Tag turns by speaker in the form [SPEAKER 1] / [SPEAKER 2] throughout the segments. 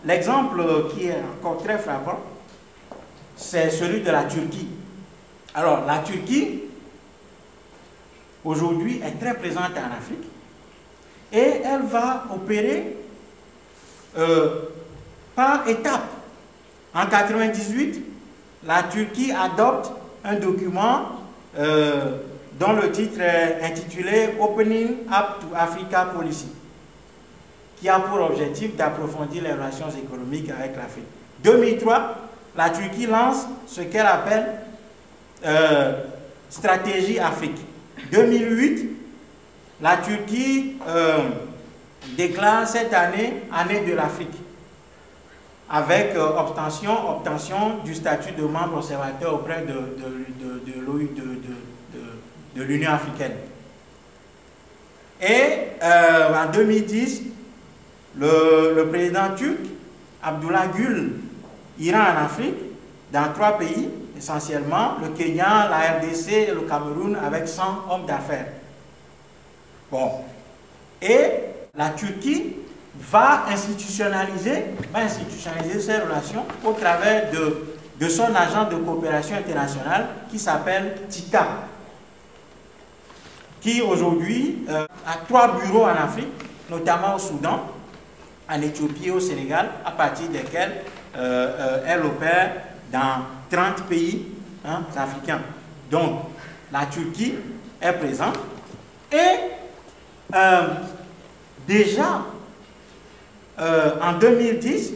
[SPEAKER 1] l'exemple qui est encore très frappant, c'est celui de la Turquie. Alors, la Turquie, aujourd'hui, est très présente en Afrique et elle va opérer par étapes. En 1998, la Turquie adopte un document dont le titre est intitulé Opening Up to Africa Policy, qui a pour objectif d'approfondir les relations économiques avec l'Afrique. 2003, la Turquie lance ce qu'elle appelle Stratégie Afrique. 2008, la Turquie déclare cette année Année de l'Afrique, avec obtention du statut de membre observateur auprès de l'Union africaine. Et en 2010, le président turc, Abdullah Gül, ira en Afrique, dans 3 pays, essentiellement, le Kenya, la RDC et le Cameroun, avec 100 hommes d'affaires. Bon. Et la Turquie va institutionnaliser ses relations au travers de son agent de coopération internationale qui s'appelle TICA, qui aujourd'hui a 3 bureaux en Afrique, notamment au Soudan, en Éthiopie et au Sénégal, à partir desquels elle opère dans 30 pays africains. Donc, la Turquie est présente et déjà, en 2010,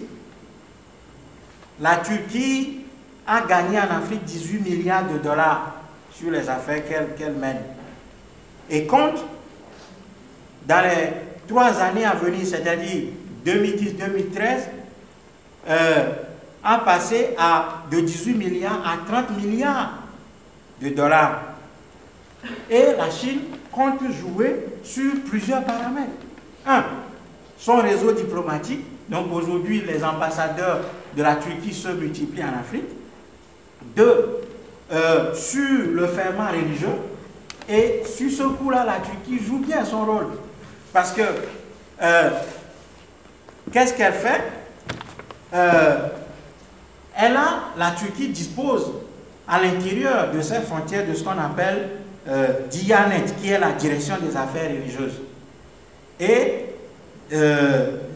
[SPEAKER 1] la Turquie a gagné en Afrique 18 milliards de dollars sur les affaires qu'elle mène. Et compte, dans les 3 années à venir, c'est-à-dire 2010-2013, a passé de 18 milliards à 30 milliards de dollars. Et la Chine compte jouer sur plusieurs paramètres. 1. Son réseau diplomatique. Donc aujourd'hui, les ambassadeurs de la Turquie se multiplient en Afrique. 2. Sur le ferment religieux. Et sur ce coup-là, la Turquie joue bien son rôle. Parce que, qu'est-ce qu'elle fait? La Turquie dispose à l'intérieur de ses frontières de ce qu'on appelle Diyanet, qui est la direction des affaires religieuses. Et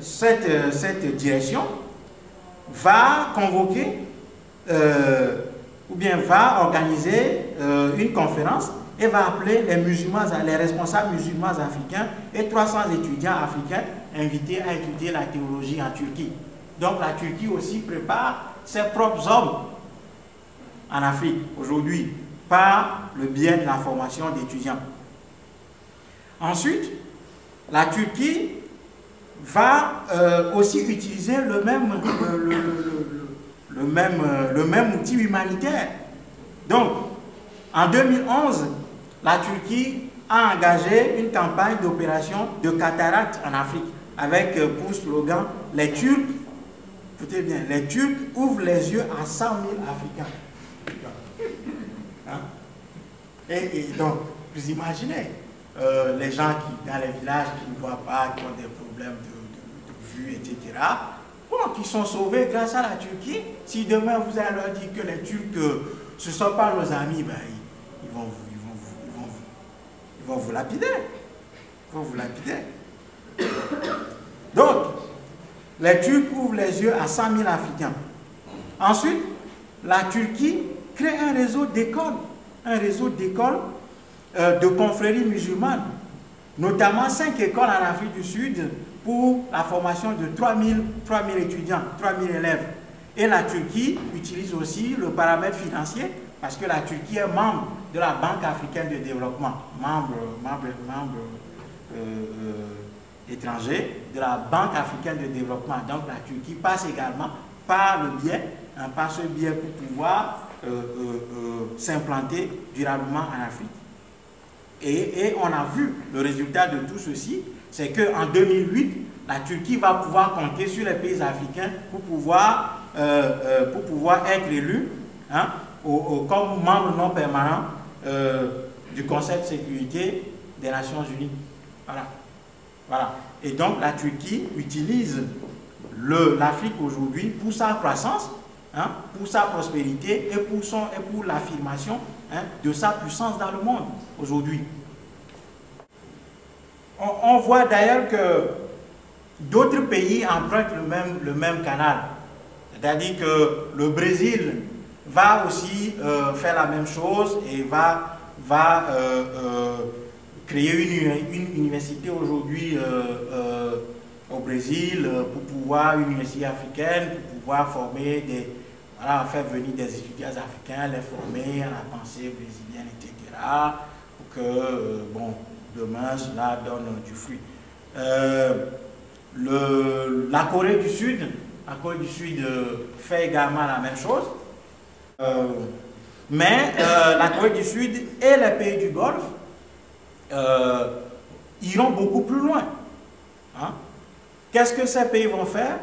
[SPEAKER 1] cette direction va convoquer ou bien va organiser une conférence et va appeler les responsables musulmans africains et 300 étudiants africains invités à étudier la théologie en Turquie. Donc la Turquie aussi prépare ses propres hommes en Afrique aujourd'hui par le biais de la formation d'étudiants. Ensuite, la Turquie va aussi utiliser le même outil humanitaire. Donc, en 2011, la Turquie a engagé une campagne d'opération de cataracte en Afrique avec pour slogan « Les Turcs, écoutez bien, les Turcs ouvrent les yeux à 100 000 Africains. » Hein? Et donc, vous imaginez les gens qui, dans les villages qui ne voient pas, qui ont des problèmes de vue, etc., bon, qui sont sauvés grâce à la Turquie. Si demain vous allez leur dire que les Turcs, ce ne sont pas nos amis, ben, ils vont vous lapider. Ils vont vous lapider. Donc, les Turcs ouvrent les yeux à 100 000 Africains. Ensuite, la Turquie crée un réseau d'écoles, de confréries musulmanes, notamment 5 écoles en Afrique du Sud pour la formation de 3000 étudiants, 3000 élèves. Et la Turquie utilise aussi le paramètre financier parce que la Turquie est membre de la Banque africaine de développement, membre étranger de la Banque africaine de développement. Donc la Turquie passe également par ce biais pour pouvoir s'implanter durablement en Afrique. Et on a vu le résultat de tout ceci, c'est qu'en 2008, la Turquie va pouvoir compter sur les pays africains pour pouvoir être élu comme membre non permanent du Conseil de sécurité des Nations Unies. Voilà. Et donc la Turquie utilise l'Afrique aujourd'hui, pour sa croissance, hein, pour sa prospérité et pour l'affirmation, hein, de sa puissance dans le monde aujourd'hui. On voit d'ailleurs que d'autres pays empruntent le même canal. C'est-à-dire que le Brésil va aussi faire la même chose et va créer une université aujourd'hui au Brésil pour pouvoir, une université africaine, pour pouvoir former voilà, faire venir des étudiants africains, les former à la pensée brésilienne, etc. Pour que, bon, demain, cela donne du fruit. La Corée du Sud fait également la même chose. Mais la Corée du Sud et les pays du Golfe iront beaucoup plus loin. Hein? Qu'est-ce que ces pays vont faire?